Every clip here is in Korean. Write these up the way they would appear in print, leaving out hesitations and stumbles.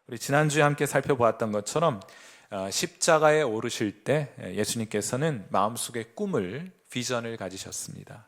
우리 지난주에 함께 살펴보았던 것처럼 십자가에 오르실 때 예수님께서는 마음속에 꿈을, 비전을 가지셨습니다.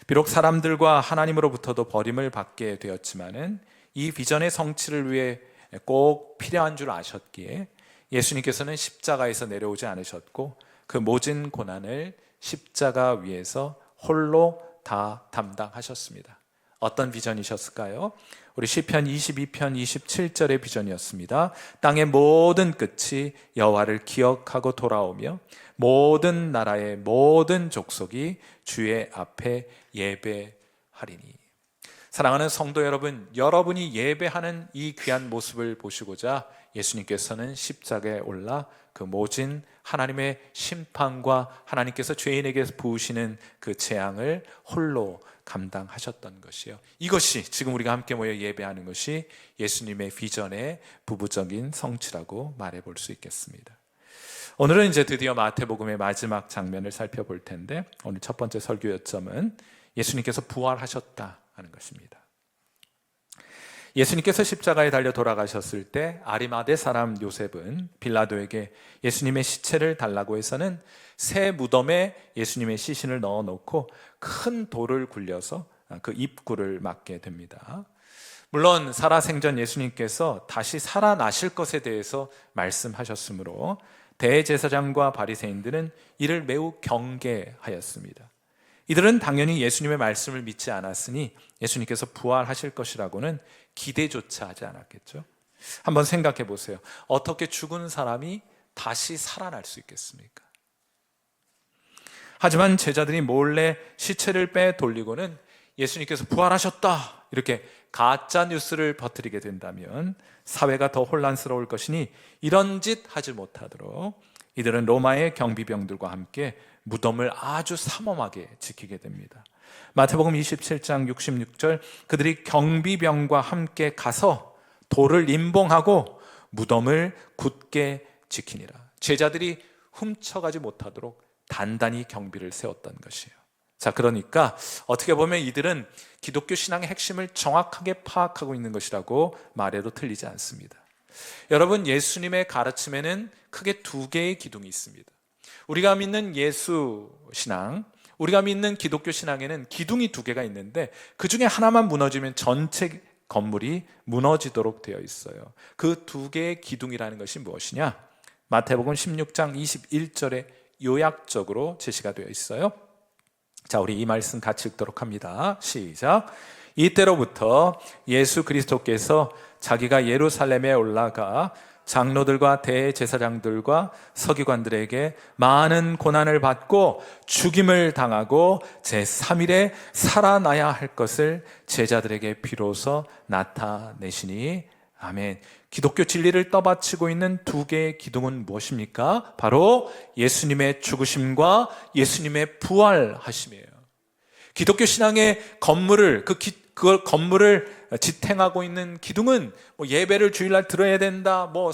비록 사람들과 하나님으로부터도 버림을 받게 되었지만은 이 비전의 성취를 위해 꼭 필요한 줄 아셨기에 예수님께서는 십자가에서 내려오지 않으셨고 그 모진 고난을 십자가 위에서 홀로 다 담당하셨습니다. 어떤 비전이셨을까요? 우리 시편 22편 27절의 비전이었습니다. 땅의 모든 끝이 여호와를 기억하고 돌아오며 모든 나라의 모든 족속이 주의 앞에 예배하리니. 사랑하는 성도 여러분, 여러분이 예배하는 이 귀한 모습을 보시고자 예수님께서는 십자가에 올라 그 모진 하나님의 심판과 하나님께서 죄인에게 부으시는 그 재앙을 홀로 감당하셨던 것이요, 이것이 지금 우리가 함께 모여 예배하는 것이 예수님의 비전의 부부적인 성취라고 말해볼 수 있겠습니다. 오늘은 이제 드디어 마태복음의 마지막 장면을 살펴볼 텐데, 오늘 첫 번째 설교 요점은 예수님께서 부활하셨다 하는 것입니다. 예수님께서 십자가에 달려 돌아가셨을 때 아리마대 사람 요셉은 빌라도에게 예수님의 시체를 달라고 해서는 새 무덤에 예수님의 시신을 넣어놓고 큰 돌을 굴려서 그 입구를 막게 됩니다. 물론 살아생전 예수님께서 다시 살아나실 것에 대해서 말씀하셨으므로 대제사장과 바리새인들은 이를 매우 경계하였습니다. 이들은 당연히 예수님의 말씀을 믿지 않았으니 예수님께서 부활하실 것이라고는 기대조차 하지 않았겠죠. 한번 생각해 보세요. 어떻게 죽은 사람이 다시 살아날 수 있겠습니까? 하지만 제자들이 몰래 시체를 빼돌리고는 예수님께서 부활하셨다 이렇게 가짜 뉴스를 퍼뜨리게 된다면 사회가 더 혼란스러울 것이니 이런 짓 하지 못하도록 이들은 로마의 경비병들과 함께 무덤을 아주 삼엄하게 지키게 됩니다. 마태복음 27장 66절, 그들이 경비병과 함께 가서 돌을 임봉하고 무덤을 굳게 지키니라. 제자들이 훔쳐가지 못하도록 단단히 경비를 세웠던 것이에요. 자, 그러니까 어떻게 보면 이들은 기독교 신앙의 핵심을 정확하게 파악하고 있는 것이라고 말해도 틀리지 않습니다. 여러분, 예수님의 가르침에는 크게 두 개의 기둥이 있습니다. 우리가 믿는 예수 신앙, 우리가 믿는 기독교 신앙에는 기둥이 두 개가 있는데 그 중에 하나만 무너지면 전체 건물이 무너지도록 되어 있어요. 그 두 개의 기둥이라는 것이 무엇이냐? 마태복음 16장 21절에 요약적으로 제시가 되어 있어요. 자, 우리 이 말씀 같이 읽도록 합니다. 시작. 이때로부터 예수 그리스도께서 자기가 예루살렘에 올라가 장로들과 대제사장들과 서기관들에게 많은 고난을 받고 죽임을 당하고 제3일에 살아나야 할 것을 제자들에게 비로소 나타내시니. 아멘. 기독교 진리를 떠받치고 있는 두 개의 기둥은 무엇입니까? 바로 예수님의 죽으심과 예수님의 부활하심이에요. 기독교 신앙의 건물을 그걸 건물을 지탱하고 있는 기둥은 뭐 예배를 주일날 들어야 된다, 뭐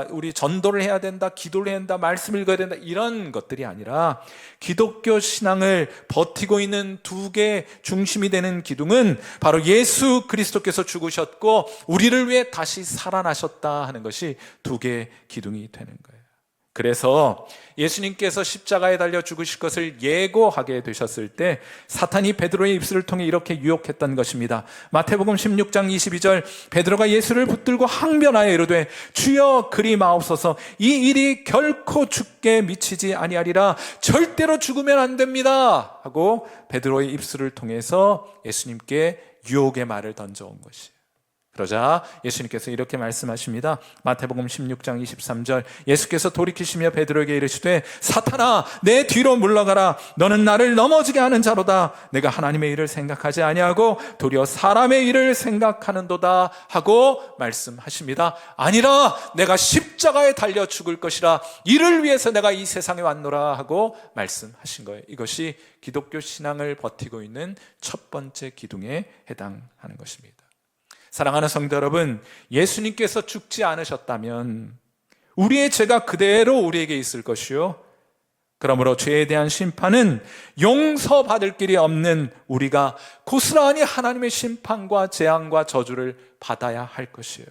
우리 전도를 해야 된다, 기도를 해야 된다, 말씀을 읽어야 된다, 이런 것들이 아니라 기독교 신앙을 버티고 있는 두 개의 중심이 되는 기둥은 바로 예수 그리스도께서 죽으셨고 우리를 위해 다시 살아나셨다 하는 것이 두 개의 기둥이 되는 거예요. 그래서 예수님께서 십자가에 달려 죽으실 것을 예고하게 되셨을 때 사탄이 베드로의 입술을 통해 이렇게 유혹했던 것입니다. 마태복음 16장 22절, 베드로가 예수를 붙들고 항변하여 이르되 주여 그리 마옵소서, 이 일이 결코 죽게 미치지 아니하리라, 절대로 죽으면 안 됩니다 하고 베드로의 입술을 통해서 예수님께 유혹의 말을 던져온 것이에요. 그러자 예수님께서 이렇게 말씀하십니다. 마태복음 16장 23절, 예수께서 돌이키시며 베드로에게 이르시되 사탄아 내 뒤로 물러가라, 너는 나를 넘어지게 하는 자로다. 내가 하나님의 일을 생각하지 아니하고 도리어 사람의 일을 생각하는도다 하고 말씀하십니다. 아니라 내가 십자가에 달려 죽을 것이라, 이를 위해서 내가 이 세상에 왔노라 하고 말씀하신 거예요. 이것이 기독교 신앙을 버티고 있는 첫 번째 기둥에 해당하는 것입니다. 사랑하는 성도 여러분, 예수님께서 죽지 않으셨다면 우리의 죄가 그대로 우리에게 있을 것이요, 그러므로 죄에 대한 심판은 용서받을 길이 없는 우리가 고스란히 하나님의 심판과 재앙과 저주를 받아야 할 것이에요.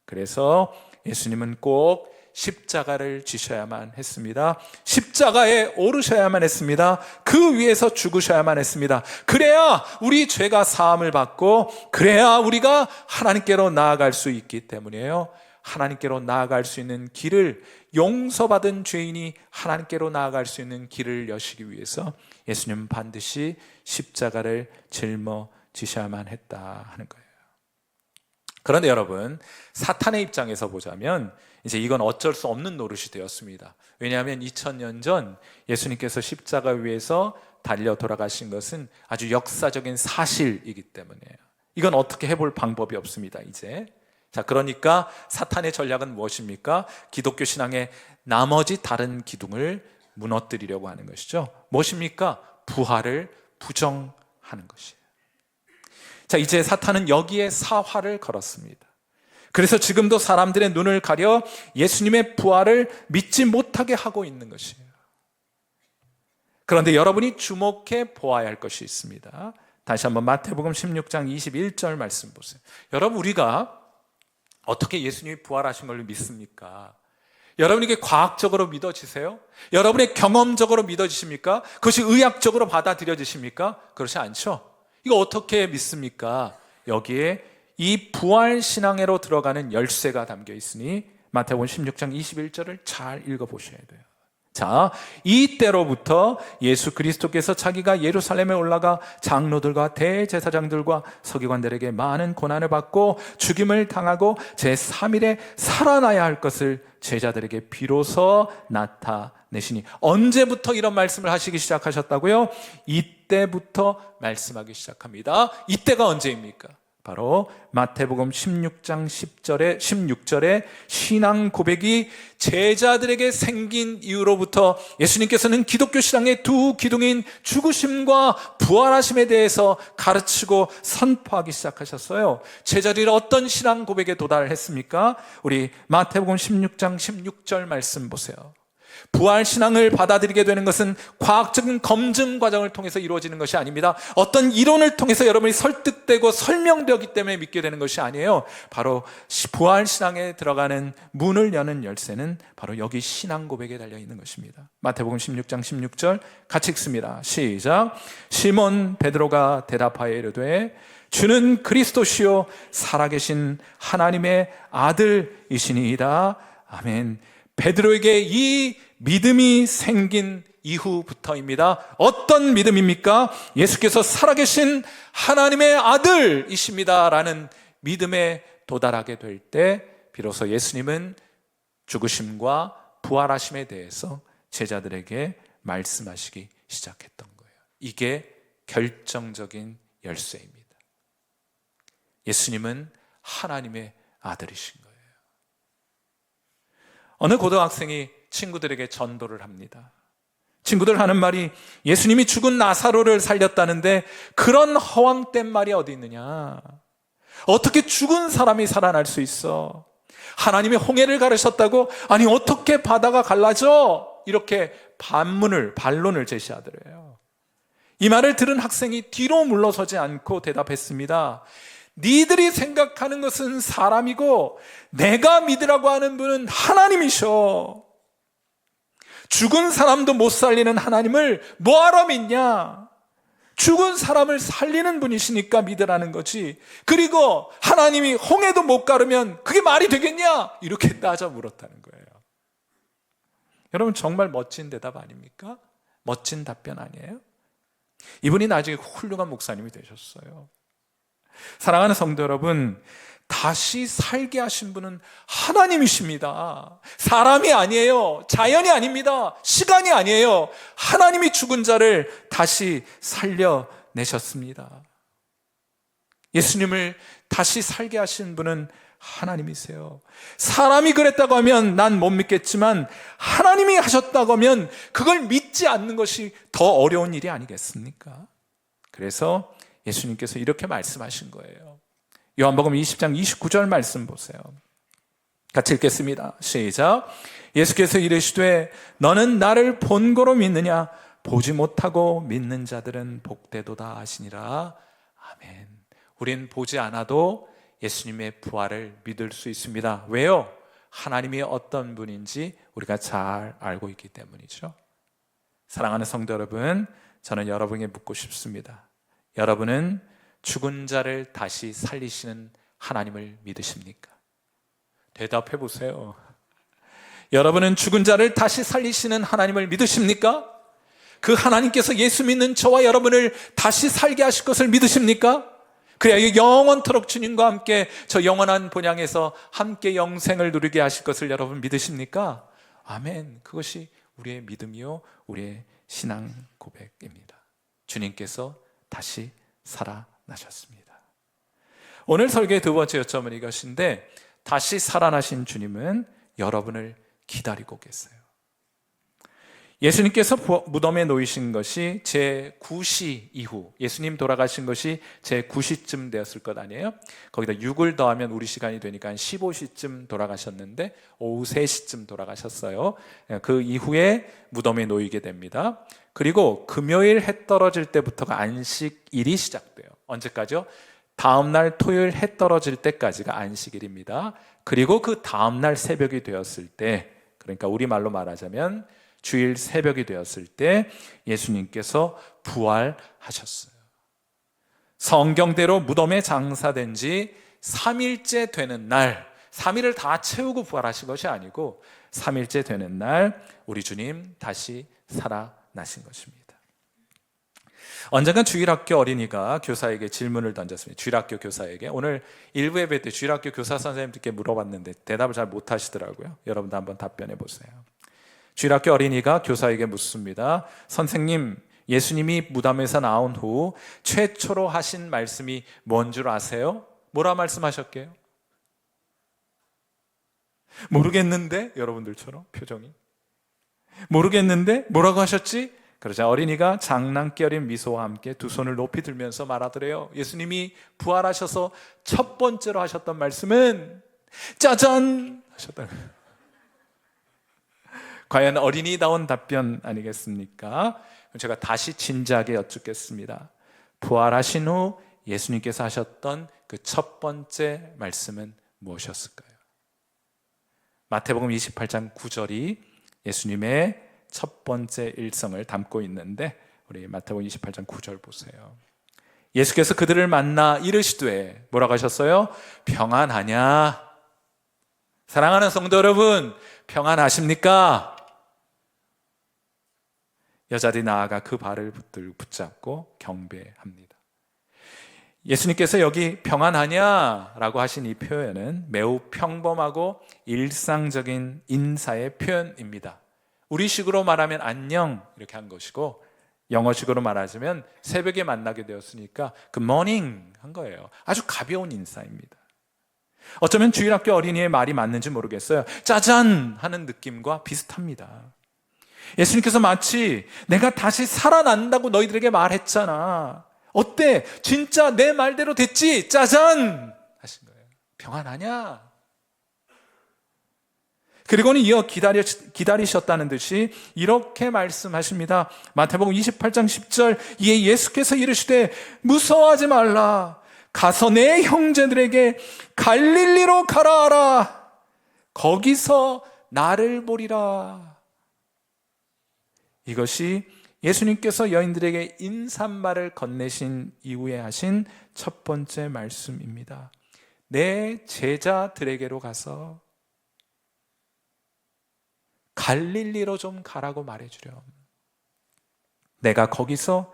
그래서 예수님은 꼭 십자가를 지셔야만 했습니다. 십자가에 오르셔야만 했습니다. 그 위에서 죽으셔야만 했습니다. 그래야 우리 죄가 사함을 받고 그래야 우리가 하나님께로 나아갈 수 있기 때문이에요. 하나님께로 나아갈 수 있는 길을, 용서받은 죄인이 하나님께로 나아갈 수 있는 길을 여시기 위해서 예수님은 반드시 십자가를 짊어지셔야만 했다 하는 거예요. 그런데 여러분, 사탄의 입장에서 보자면 이제 이건 어쩔 수 없는 노릇이 되었습니다. 왜냐하면 2000년 전 예수님께서 십자가 위에서 달려 돌아가신 것은 아주 역사적인 사실이기 때문이에요. 이건 어떻게 해볼 방법이 없습니다, 이제. 자, 그러니까 사탄의 전략은 무엇입니까? 기독교 신앙의 나머지 다른 기둥을 무너뜨리려고 하는 것이죠. 무엇입니까? 부활을 부정하는 것이에요. 자, 이제 사탄은 여기에 사활을 걸었습니다. 그래서 지금도 사람들의 눈을 가려 예수님의 부활을 믿지 못하게 하고 있는 것이에요. 그런데 여러분이 주목해 보아야 할 것이 있습니다. 다시 한번 마태복음 16장 21절 말씀 보세요. 여러분, 우리가 어떻게 예수님이 부활하신 걸 믿습니까? 여러분에게 과학적으로 믿어지세요? 여러분의 경험적으로 믿어지십니까? 그것이 의학적으로 받아들여지십니까? 그렇지 않죠? 이거 어떻게 믿습니까? 여기에 이 부활신앙회로 들어가는 열쇠가 담겨 있으니 마태복음 16장 21절을 잘 읽어보셔야 돼요. 자, 이때로부터 예수 그리스도께서 자기가 예루살렘에 올라가 장로들과 대제사장들과 서기관들에게 많은 고난을 받고 죽임을 당하고 제3일에 살아나야 할 것을 제자들에게 비로소 나타내시니. 언제부터 이런 말씀을 하시기 시작하셨다고요? 이때부터 말씀하기 시작합니다. 이때가 언제입니까? 바로 마태복음 16장 16절에 신앙 고백이 제자들에게 생긴 이후로부터 예수님께서는 기독교 신앙의 두 기둥인 죽으심과 부활하심에 대해서 가르치고 선포하기 시작하셨어요. 제자들이 어떤 신앙 고백에 도달했습니까? 우리 마태복음 16장 16절 말씀 보세요. 부활신앙을 받아들이게 되는 것은 과학적인 검증 과정을 통해서 이루어지는 것이 아닙니다. 어떤 이론을 통해서 여러분이 설득되고 설명되기 때문에 믿게 되는 것이 아니에요. 바로 부활신앙에 들어가는 문을 여는 열쇠는 바로 여기 신앙 고백에 달려있는 것입니다. 마태복음 16장 16절 같이 읽습니다. 시작. 시몬 베드로가 대답하여 이르되 주는 그리스도시요 살아계신 하나님의 아들이시니이다. 아멘. 베드로에게 이 믿음이 생긴 이후부터입니다. 어떤 믿음입니까? 예수께서 살아계신 하나님의 아들이십니다 라는 믿음에 도달하게 될 때 비로소 예수님은 죽으심과 부활하심에 대해서 제자들에게 말씀하시기 시작했던 거예요. 이게 결정적인 열쇠입니다. 예수님은 하나님의 아들이신 거예요. 어느 고등학생이 친구들에게 전도를 합니다. 친구들 하는 말이 예수님이 죽은 나사로를 살렸다는데 그런 허황된 말이 어디 있느냐? 어떻게 죽은 사람이 살아날 수 있어? 하나님이 홍해를 가르셨다고? 아니 어떻게 바다가 갈라져? 이렇게 반론을 제시하더래요. 이 말을 들은 학생이 뒤로 물러서지 않고 대답했습니다. 니들이 생각하는 것은 사람이고 내가 믿으라고 하는 분은 하나님이셔. 죽은 사람도 못 살리는 하나님을 뭐하러 믿냐? 죽은 사람을 살리는 분이시니까 믿으라는 거지. 그리고 하나님이 홍해도 못 가르면 그게 말이 되겠냐? 이렇게 따져 물었다는 거예요. 여러분 정말 멋진 대답 아닙니까? 멋진 답변 아니에요? 이분이 나중에 훌륭한 목사님이 되셨어요. 사랑하는 성도 여러분, 다시 살게 하신 분은 하나님이십니다. 사람이 아니에요. 자연이 아닙니다. 시간이 아니에요. 하나님이 죽은 자를 다시 살려내셨습니다. 예수님을 다시 살게 하신 분은 하나님이세요. 사람이 그랬다고 하면 난 못 믿겠지만 하나님이 하셨다고 하면 그걸 믿지 않는 것이 더 어려운 일이 아니겠습니까? 그래서 예수님께서 이렇게 말씀하신 거예요. 요한복음 20장 29절 말씀 보세요. 같이 읽겠습니다. 시작. 예수께서 이르시되 너는 나를 본고로 믿느냐? 보지 못하고 믿는 자들은 복되도다 하시니라. 아멘. 우린 보지 않아도 예수님의 부활을 믿을 수 있습니다. 왜요? 하나님이 어떤 분인지 우리가 잘 알고 있기 때문이죠. 사랑하는 성도 여러분, 저는 여러분에게 묻고 싶습니다. 여러분은 죽은 자를 다시 살리시는 하나님을 믿으십니까? 대답해 보세요. 여러분은 죽은 자를 다시 살리시는 하나님을 믿으십니까? 그 하나님께서 예수 믿는 저와 여러분을 다시 살게 하실 것을 믿으십니까? 그래야 영원토록 주님과 함께 저 영원한 본향에서 함께 영생을 누리게 하실 것을 여러분 믿으십니까? 아멘. 그것이 우리의 믿음이요, 우리의 신앙 고백입니다. 주님께서 다시 살아나셨습니다. 오늘 설교의 두 번째 요점은 이것인데, 다시 살아나신 주님은 여러분을 기다리고 계세요. 예수님께서 무덤에 놓이신 것이 제9시 이후, 예수님 돌아가신 것이 제9시쯤 되었을 것 아니에요? 거기다 6을 더하면 우리 시간이 되니까 한 15시쯤 돌아가셨는데 오후 3시쯤 돌아가셨어요. 그 이후에 무덤에 놓이게 됩니다. 그리고 금요일 해 떨어질 때부터가 안식일이 시작돼요. 언제까지요? 다음날 토요일 해 떨어질 때까지가 안식일입니다. 그리고 그 다음날 새벽이 되었을 때, 그러니까 우리말로 말하자면 주일 새벽이 되었을 때 예수님께서 부활하셨어요. 성경대로 무덤에 장사된 지 3일째 되는 날, 3일을 다 채우고 부활하신 것이 아니고 3일째 되는 날 우리 주님 다시 살아나신 것입니다. 언젠가 주일학교 어린이가 교사에게 질문을 던졌습니다. 주일학교 교사에게. 오늘 일부 예배 때 주일학교 교사 선생님들께 물어봤는데 대답을 잘 못하시더라고요. 여러분도 한번 답변해 보세요. 주일학교 어린이가 교사에게 묻습니다. 선생님, 예수님이 무덤에서 나온 후 최초로 하신 말씀이 뭔 줄 아세요? 뭐라 말씀하셨게요? 모르겠는데? 여러분들처럼 표정이. 모르겠는데? 뭐라고 하셨지? 그러자 어린이가 장난기 어린 미소와 함께 두 손을 높이 들면서 말하더래요. 예수님이 부활하셔서 첫 번째로 하셨던 말씀은 짜잔! 하셨다는 거예요. 과연 어린이다운 답변 아니겠습니까? 제가 다시 진지하게 여쭙겠습니다. 부활하신 후 예수님께서 하셨던 그 첫 번째 말씀은 무엇이었을까요? 마태복음 28장 9절이 예수님의 첫 번째 일성을 담고 있는데, 우리 마태복음 28장 9절 보세요. 예수께서 그들을 만나 이르시되 뭐라고 하셨어요? 평안하냐? 사랑하는 성도 여러분, 평안하십니까? 여자들이 나아가 그 발을 붙잡고 경배합니다. 예수님께서 여기 평안하냐라고 하신 이 표현은 매우 평범하고 일상적인 인사의 표현입니다. 우리식으로 말하면 안녕 이렇게 한 것이고, 영어식으로 말하자면 새벽에 만나게 되었으니까 good morning 한 거예요. 아주 가벼운 인사입니다. 어쩌면 주일학교 어린이의 말이 맞는지 모르겠어요. 짜잔 하는 느낌과 비슷합니다. 예수님께서 마치 내가 다시 살아난다고 너희들에게 말했잖아. 어때? 진짜 내 말대로 됐지? 짜잔! 하신 거예요. 평안하냐? 그리고는 이어 기다리셨다는 듯이 이렇게 말씀하십니다. 마태복음 28장 10절, 이에 예수께서 이르시되 무서워하지 말라. 가서 내 형제들에게 갈릴리로 가라 하라. 거기서 나를 보리라. 이것이 예수님께서 여인들에게 인사말을 건네신 이후에 하신 첫 번째 말씀입니다. 내 제자들에게로 가서 갈릴리로 좀 가라고 말해주렴. 내가 거기서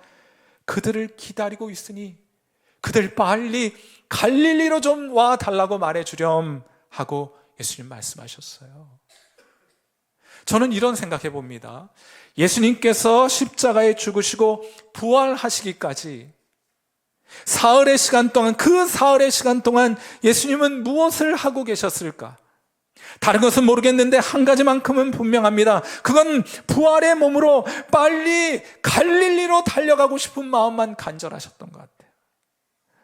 그들을 기다리고 있으니 그들 빨리 갈릴리로 좀 와달라고 말해주렴 하고 예수님 말씀하셨어요. 저는 이런 생각해 봅니다. 예수님께서 십자가에 죽으시고 부활하시기까지 사흘의 시간 동안, 그 사흘의 시간 동안 예수님은 무엇을 하고 계셨을까? 다른 것은 모르겠는데 한 가지만큼은 분명합니다. 그건 부활의 몸으로 빨리 갈릴리로 달려가고 싶은 마음만 간절하셨던 것 같아요.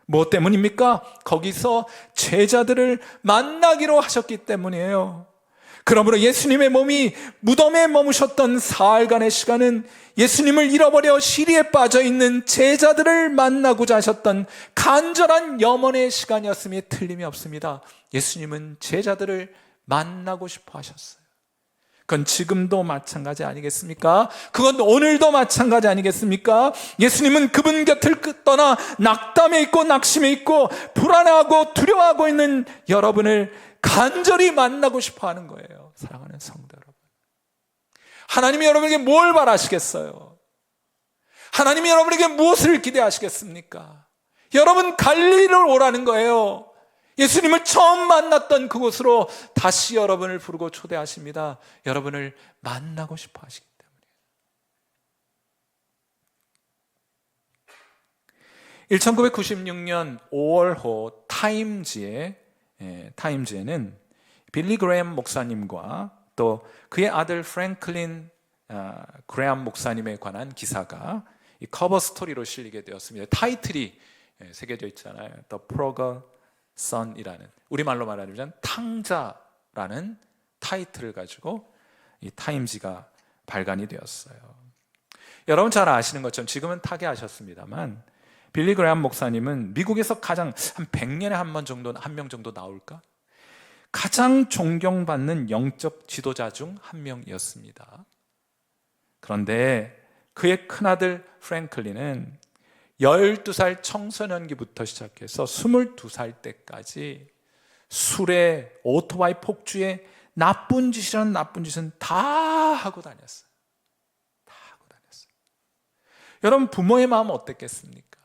무엇 때문입니까? 거기서 제자들을 만나기로 하셨기 때문이에요. 그러므로 예수님의 몸이 무덤에 머무셨던 사흘간의 시간은 예수님을 잃어버려 시리에 빠져있는 제자들을 만나고자 하셨던 간절한 염원의 시간이었음이 틀림이 없습니다. 예수님은 제자들을 만나고 싶어 하셨어요. 그건 지금도 마찬가지 아니겠습니까? 그건 오늘도 마찬가지 아니겠습니까? 예수님은 그분 곁을 떠나 낙담해 있고 낙심해 있고 불안해하고 두려워하고 있는 여러분을 간절히 만나고 싶어 하는 거예요. 사랑하는 성도 여러분, 하나님이 여러분에게 뭘 바라시겠어요? 하나님이 여러분에게 무엇을 기대하시겠습니까? 여러분 갈릴리로 오라는 거예요. 예수님을 처음 만났던 그곳으로 다시 여러분을 부르고 초대하십니다. 여러분을 만나고 싶어 하시기 때문이에요. 1996년 5월호 타임즈에는 빌리 그레엄 목사님과 또 그의 아들 프랭클린 그레엄 목사님에 관한 기사가 이 커버 스토리로 실리게 되었습니다. 타이틀이 새겨져 있잖아요. The Prodigal Son이라는, 우리말로 말하자면 탕자라는 타이틀을 가지고 이 타임즈가 발간이 되었어요. 여러분 잘 아시는 것처럼 지금은 타계하셨습니다만 빌리 그레엄 목사님은 미국에서 가장 한 100년에 한 명 정도 나올까? 가장 존경받는 영적 지도자 중 한 명이었습니다. 그런데 그의 큰아들 프랭클린은 12살 청소년기부터 시작해서 22살 때까지 술에, 오토바이 폭주에 나쁜 짓은 다 하고 다녔어요. 다 하고 다녔어요. 여러분 부모의 마음은 어땠겠습니까?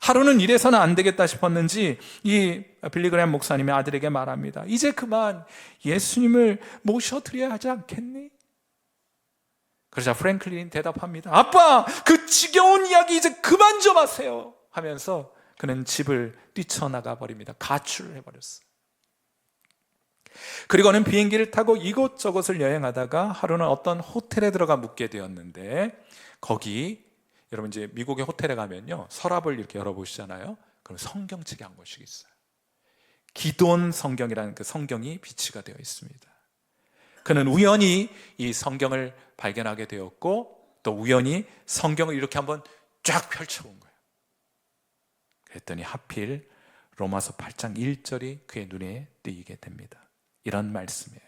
하루는 이래서는 안 되겠다 싶었는지 이 빌리 그레엄 목사님의 아들에게 말합니다. 이제 그만 예수님을 모셔드려야 하지 않겠니? 그러자 프랭클린이 대답합니다. 아빠, 그 지겨운 이야기 이제 그만 좀 하세요 하면서 그는 집을 뛰쳐나가 버립니다. 가출을 해버렸어요. 그리고는 비행기를 타고 이곳저곳을 여행하다가 하루는 어떤 호텔에 들어가 묵게 되었는데, 거기 여러분 이제 미국의 호텔에 가면요 서랍을 이렇게 열어보시잖아요. 그럼 성경책이 한 권씩 있어요. 기도원 성경이라는 그 성경이 비치가 되어 있습니다. 그는 우연히 이 성경을 발견하게 되었고 또 우연히 성경을 이렇게 한번 쫙 펼쳐본 거예요. 그랬더니 하필 로마서 8장 1절이 그의 눈에 띄게 됩니다. 이런 말씀이에요.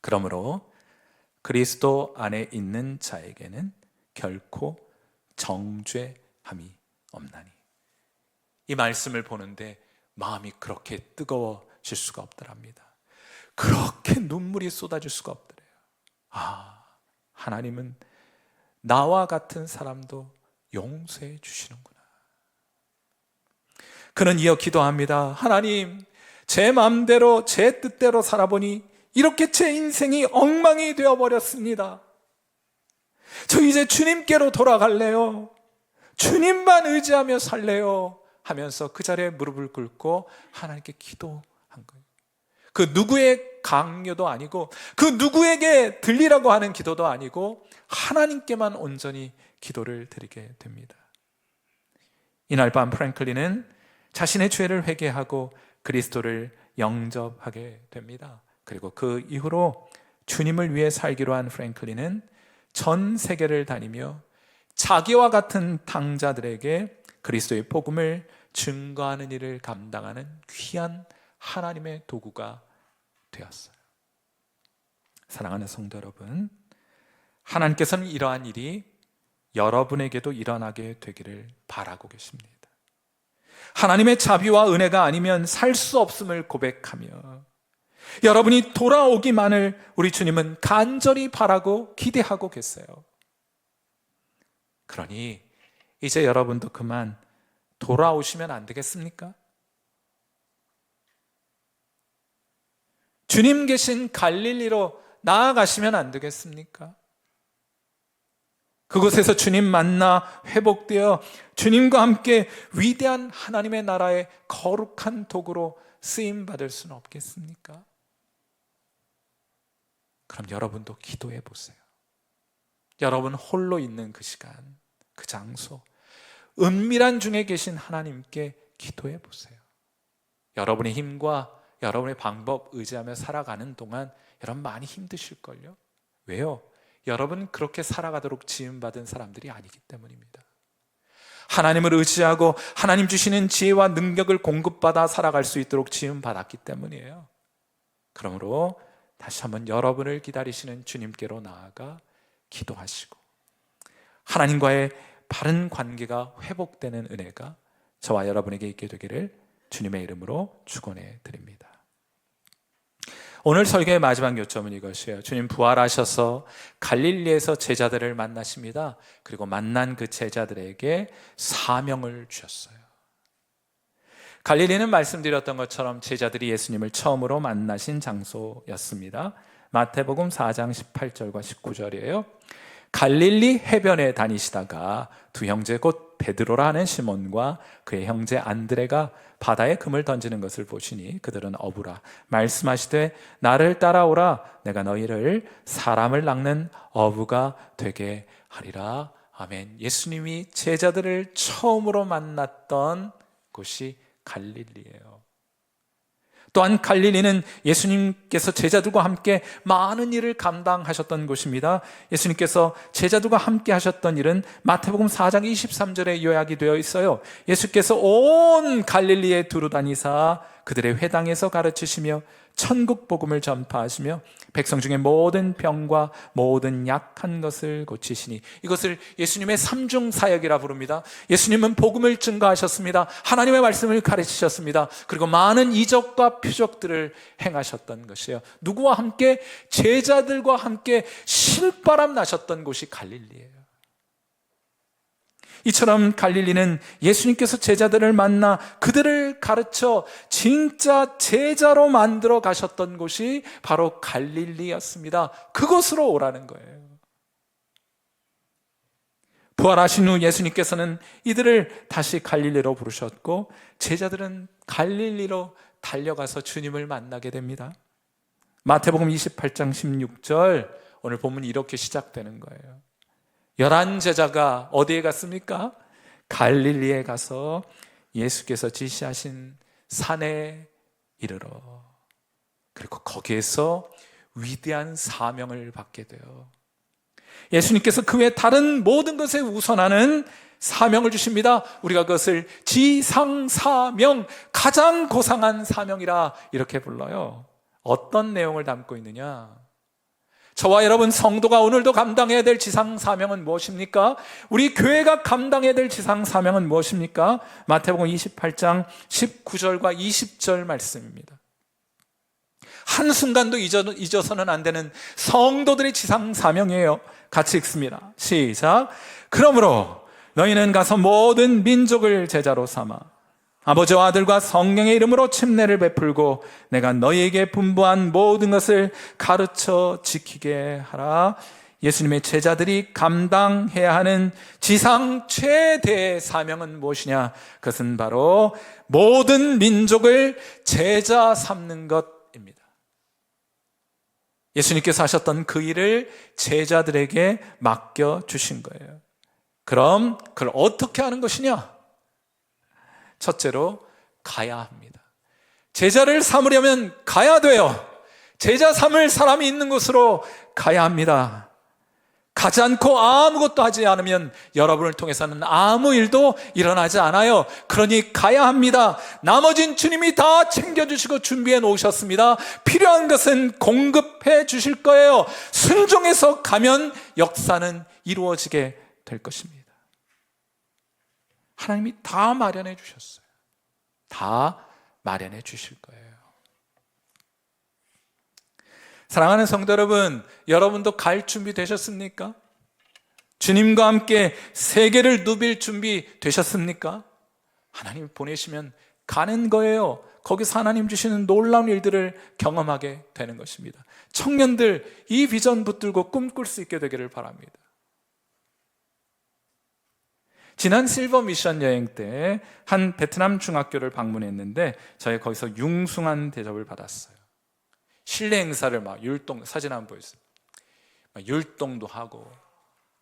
그러므로 그리스도 안에 있는 자에게는 결코 정죄함이 없나니. 이 말씀을 보는데 마음이 그렇게 뜨거워질 수가 없더랍니다. 그렇게 눈물이 쏟아질 수가 없더래요. 하나님은 나와 같은 사람도 용서해 주시는구나. 그는 이어 기도합니다. 하나님, 제 마음대로 제 뜻대로 살아보니 이렇게 제 인생이 엉망이 되어버렸습니다. 저 이제 주님께로 돌아갈래요. 주님만 의지하며 살래요 하면서 그 자리에 무릎을 꿇고 하나님께 기도한 거예요. 그 누구의 강요도 아니고 그 누구에게 들리라고 하는 기도도 아니고 하나님께만 온전히 기도를 드리게 됩니다. 이날 밤 프랭클린은 자신의 죄를 회개하고 그리스도를 영접하게 됩니다. 그리고 그 이후로 주님을 위해 살기로 한 프랭클린은 전 세계를 다니며 자기와 같은 탕자들에게 그리스도의 복음을 증거하는 일을 감당하는 귀한 하나님의 도구가 되었어요. 사랑하는 성도 여러분, 하나님께서는 이러한 일이 여러분에게도 일어나게 되기를 바라고 계십니다. 하나님의 자비와 은혜가 아니면 살 수 없음을 고백하며 여러분이 돌아오기만을 우리 주님은 간절히 바라고 기대하고 계세요. 그러니 이제 여러분도 그만 돌아오시면 안 되겠습니까? 주님 계신 갈릴리로 나아가시면 안 되겠습니까? 그곳에서 주님 만나 회복되어 주님과 함께 위대한 하나님의 나라의 거룩한 도구로 쓰임받을 수는 없겠습니까? 그럼 여러분도 기도해 보세요. 여러분 홀로 있는 그 시간, 그 장소, 은밀한 중에 계신 하나님께 기도해 보세요. 여러분의 힘과 여러분의 방법 의지하며 살아가는 동안 여러분 많이 힘드실걸요? 왜요? 여러분 그렇게 살아가도록 지음받은 사람들이 아니기 때문입니다. 하나님을 의지하고 하나님 주시는 지혜와 능력을 공급받아 살아갈 수 있도록 지음받았기 때문이에요. 그러므로 다시 한번 여러분을 기다리시는 주님께로 나아가 기도하시고 하나님과의 바른 관계가 회복되는 은혜가 저와 여러분에게 있게 되기를 주님의 이름으로 축원해 드립니다. 오늘 설교의 마지막 요점은 이것이에요. 주님 부활하셔서 갈릴리에서 제자들을 만나십니다. 그리고 만난 그 제자들에게 사명을 주셨어요. 갈릴리는 말씀드렸던 것처럼 제자들이 예수님을 처음으로 만나신 장소였습니다. 마태복음 4장 18절과 19절이에요. 갈릴리 해변에 다니시다가 두 형제 곧 베드로라 하는 시몬과 그의 형제 안드레가 바다에 금을 던지는 것을 보시니 그들은 어부라 말씀하시되 나를 따라오라 내가 너희를 사람을 낚는 어부가 되게 하리라. 아멘. 예수님이 제자들을 처음으로 만났던 곳이 갈릴리예요. 또한 갈릴리는 예수님께서 제자들과 함께 많은 일을 감당하셨던 곳입니다. 예수님께서 제자들과 함께 하셨던 일은 마태복음 4장 23절에 요약이 되어 있어요. 예수께서 온 갈릴리에 두루 다니사 그들의 회당에서 가르치시며 천국 복음을 전파하시며 백성 중에 모든 병과 모든 약한 것을 고치시니, 이것을 예수님의 삼중 사역이라 부릅니다. 예수님은 복음을 증거하셨습니다. 하나님의 말씀을 가르치셨습니다. 그리고 많은 이적과 표적들을 행하셨던 것이에요. 누구와 함께? 제자들과 함께 신바람 나셨던 곳이 갈릴리예요. 이처럼 갈릴리는 예수님께서 제자들을 만나 그들을 가르쳐 진짜 제자로 만들어 가셨던 곳이 바로 갈릴리였습니다. 그곳으로 오라는 거예요. 부활하신 후 예수님께서는 이들을 다시 갈릴리로 부르셨고 제자들은 갈릴리로 달려가서 주님을 만나게 됩니다. 마태복음 28장 16절, 오늘 본문이 이렇게 시작되는 거예요. 11 제자가 어디에 갔습니까? 갈릴리에 가서 예수께서 지시하신 산에 이르러, 그리고 거기에서 위대한 사명을 받게 돼요. 예수님께서 그 외 다른 모든 것에 우선하는 사명을 주십니다. 우리가 그것을 지상사명, 가장 고상한 사명이라 이렇게 불러요. 어떤 내용을 담고 있느냐? 저와 여러분 성도가 오늘도 감당해야 될 지상사명은 무엇입니까? 우리 교회가 감당해야 될 지상사명은 무엇입니까? 마태복음 28장 19절과 20절 말씀입니다. 한순간도 잊어서는 안 되는 성도들의 지상사명이에요. 같이 읽습니다. 시작. 그러므로 너희는 가서 모든 민족을 제자로 삼아 아버지와 아들과 성령의 이름으로 침례를 베풀고 내가 너희에게 분부한 모든 것을 가르쳐 지키게 하라. 예수님의 제자들이 감당해야 하는 지상 최대의 사명은 무엇이냐? 그것은 바로 모든 민족을 제자 삼는 것입니다. 예수님께서 하셨던 그 일을 제자들에게 맡겨주신 거예요. 그럼 그걸 어떻게 하는 것이냐? 첫째로 가야 합니다. 제자를 삼으려면 가야 돼요. 제자 삼을 사람이 있는 곳으로 가야 합니다. 가지 않고 아무것도 하지 않으면 여러분을 통해서는 아무 일도 일어나지 않아요. 그러니 가야 합니다. 나머진 주님이 다 챙겨주시고 준비해 놓으셨습니다. 필요한 것은 공급해 주실 거예요. 순종해서 가면 역사는 이루어지게 될 것입니다. 하나님이 다 마련해 주셨어요. 다 마련해 주실 거예요. 사랑하는 성도 여러분, 여러분도 갈 준비 되셨습니까? 주님과 함께 세계를 누빌 준비 되셨습니까? 하나님 보내시면 가는 거예요. 거기서 하나님 주시는 놀라운 일들을 경험하게 되는 것입니다. 청년들, 이 비전 붙들고 꿈꿀 수 있게 되기를 바랍니다. 지난 실버 미션 여행 때 한 베트남 중학교를 방문했는데 저희 거기서 융숭한 대접을 받았어요. 실내 행사를 막 율동, 사진 한번 보여주세요. 막 율동도 하고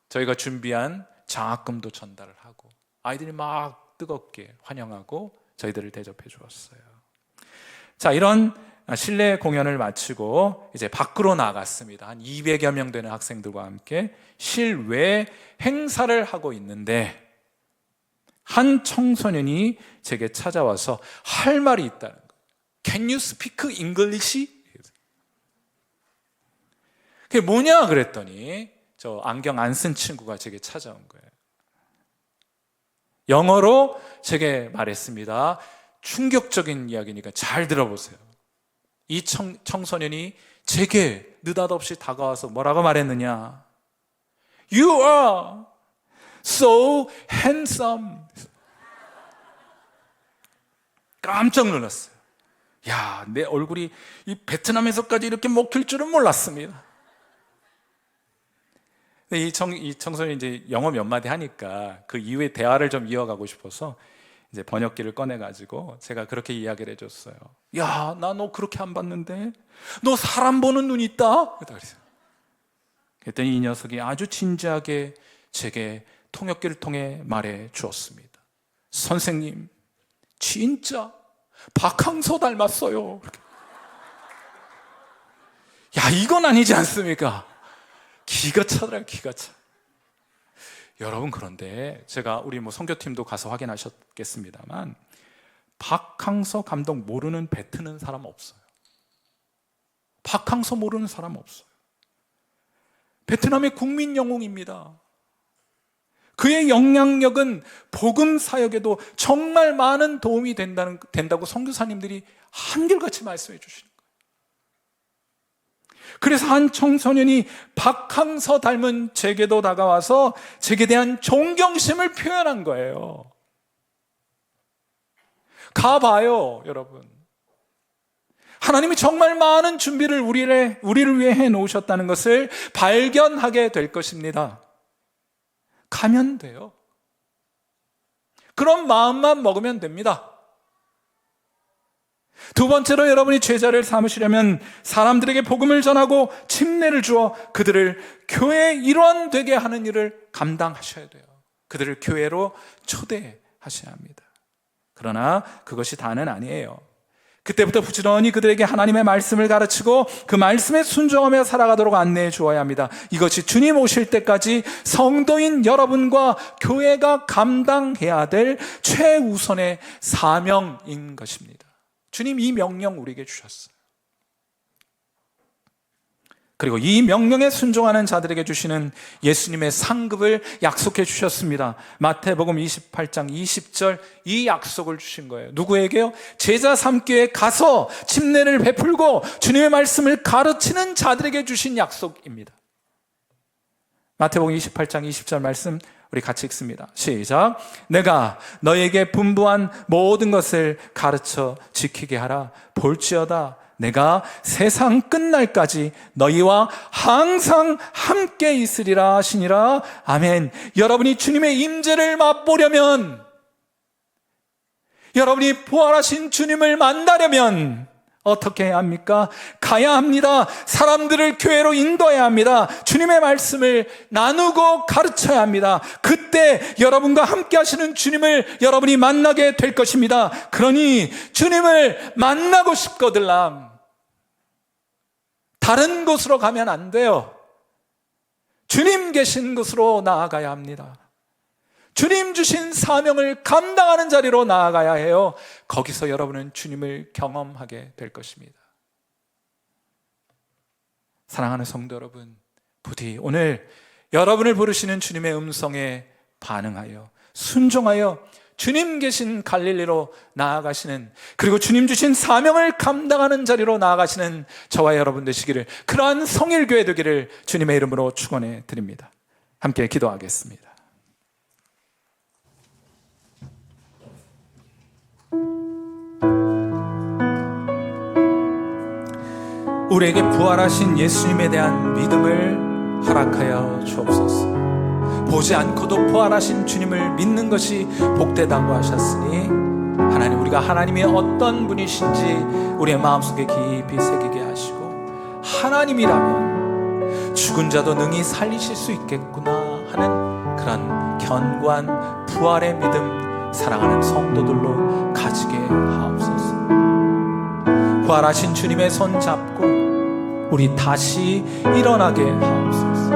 저희가 준비한 장학금도 전달을 하고 아이들이 막 뜨겁게 환영하고 저희들을 대접해 주었어요. 자, 이런 실내 공연을 마치고 이제 밖으로 나갔습니다. 한 200여 명 되는 학생들과 함께 실외 행사를 하고 있는데 한 청소년이 제게 찾아와서 할 말이 있다는 거예요. Can you speak English? 그게 뭐냐 그랬더니 저 안경 안 쓴 친구가 제게 찾아온 거예요. 영어로 제게 말했습니다. 충격적인 이야기니까 잘 들어보세요. 이 청소년이 제게 느닷없이 다가와서 뭐라고 말했느냐? You are so handsome. 깜짝 놀랐어요. 야, 내 얼굴이 이 베트남에서까지 이렇게 먹힐 줄은 몰랐습니다. 이 청소년이 이제 영어 몇 마디 하니까 그 이후에 대화를 좀 이어가고 싶어서 이제 번역기를 꺼내가지고 제가 그렇게 이야기를 해줬어요. 야, 나 너 그렇게 안 봤는데? 너 사람 보는 눈 있다? 그랬더니 이 녀석이 아주 진지하게 제게 통역기를 통해 말해 주었습니다. 선생님, 진짜 박항서 닮았어요. 야, 이건 아니지 않습니까? 기가 차더라고요, 기가 차. 여러분, 그런데 제가 우리 선교팀도 가서 확인하셨겠습니다만 박항서 감독 모르는 뱉는 사람 없어요. 박항서 모르는 사람 없어요. 베트남의 국민 영웅입니다. 그의 영향력은 복음 사역에도 정말 많은 도움이 된다고 선교사님들이 한결같이 말씀해 주시는 거예요. 그래서 한 청소년이 박항서 닮은 제게도 다가와서 제게 대한 존경심을 표현한 거예요. 가봐요, 여러분. 하나님이 정말 많은 준비를 우리를 위해 해놓으셨다는 것을 발견하게 될 것입니다. 가면 돼요. 그런 마음만 먹으면 됩니다. 두 번째로 여러분이 제자를 삼으시려면 사람들에게 복음을 전하고 침례를 주어 그들을 교회의 일원 되게 하는 일을 감당하셔야 돼요. 그들을 교회로 초대하셔야 합니다. 그러나 그것이 다는 아니에요. 그때부터 부지런히 그들에게 하나님의 말씀을 가르치고 그 말씀에 순종하며 살아가도록 안내해 주어야 합니다. 이것이 주님 오실 때까지 성도인 여러분과 교회가 감당해야 될 최우선의 사명인 것입니다. 주님 이 명령 우리에게 주셨어요. 그리고 이 명령에 순종하는 자들에게 주시는 예수님의 상급을 약속해 주셨습니다. 마태복음 28장 20절 이 약속을 주신 거예요. 누구에게요? 제자 삼기 위해 가서 침례를 베풀고 주님의 말씀을 가르치는 자들에게 주신 약속입니다. 마태복음 28장 20절 말씀 우리 같이 읽습니다. 시작. 내가 너에게 분부한 모든 것을 가르쳐 지키게 하라. 볼지어다 내가 세상 끝날까지 너희와 항상 함께 있으리라 하시니라. 아멘. 여러분이 주님의 임재를 맛보려면, 여러분이 부활하신 주님을 만나려면 어떻게 해야 합니까? 가야 합니다. 사람들을 교회로 인도해야 합니다. 주님의 말씀을 나누고 가르쳐야 합니다. 그때 여러분과 함께 하시는 주님을 여러분이 만나게 될 것입니다. 그러니 주님을 만나고 싶거들랑 다른 곳으로 가면 안 돼요. 주님 계신 곳으로 나아가야 합니다. 주님 주신 사명을 감당하는 자리로 나아가야 해요. 거기서 여러분은 주님을 경험하게 될 것입니다. 사랑하는 성도 여러분, 부디 오늘 여러분을 부르시는 주님의 음성에 반응하여 순종하여 주님 계신 갈릴리로 나아가시는, 그리고 주님 주신 사명을 감당하는 자리로 나아가시는 저와 여러분 되시기를, 그러한 성일교회 되기를 주님의 이름으로 축원해 드립니다. 함께 기도하겠습니다. 우리에게 부활하신 예수님에 대한 믿음을 허락하여 주옵소서. 보지 않고도 부활하신 주님을 믿는 것이 복되다고 하셨으니 하나님, 우리가 하나님이 어떤 분이신지 우리의 마음속에 깊이 새기게 하시고, 하나님이라면 죽은 자도 능히 살리실 수 있겠구나 하는 그런 견고한 부활의 믿음 사랑하는 성도들로 가지게 하옵소서. 부활하신 주님의 손 잡고 우리 다시 일어나게 하옵소서.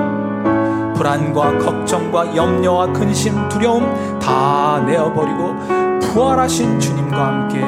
불안과 걱정과 염려와 근심, 두려움 다 내어버리고 부활하신 주님과 함께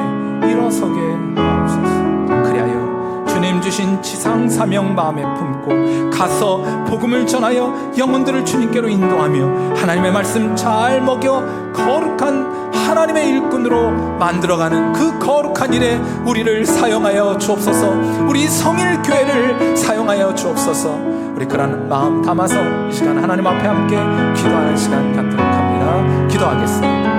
일어서게 하옵소서. 그리하여 주님 주신 지상 사명 마음에 품고 가서 복음을 전하여 영혼들을 주님께로 인도하며 하나님의 말씀 잘 먹여 거룩한 하나님의 일꾼으로 만들어가는 그 거룩한 일에 우리를 사용하여 주옵소서. 우리 성일교회를 사용하여 주옵소서. 우리 그런 마음 담아서 이 시간 하나님 앞에 함께 기도하는 시간 갖도록 합니다. 기도하겠습니다.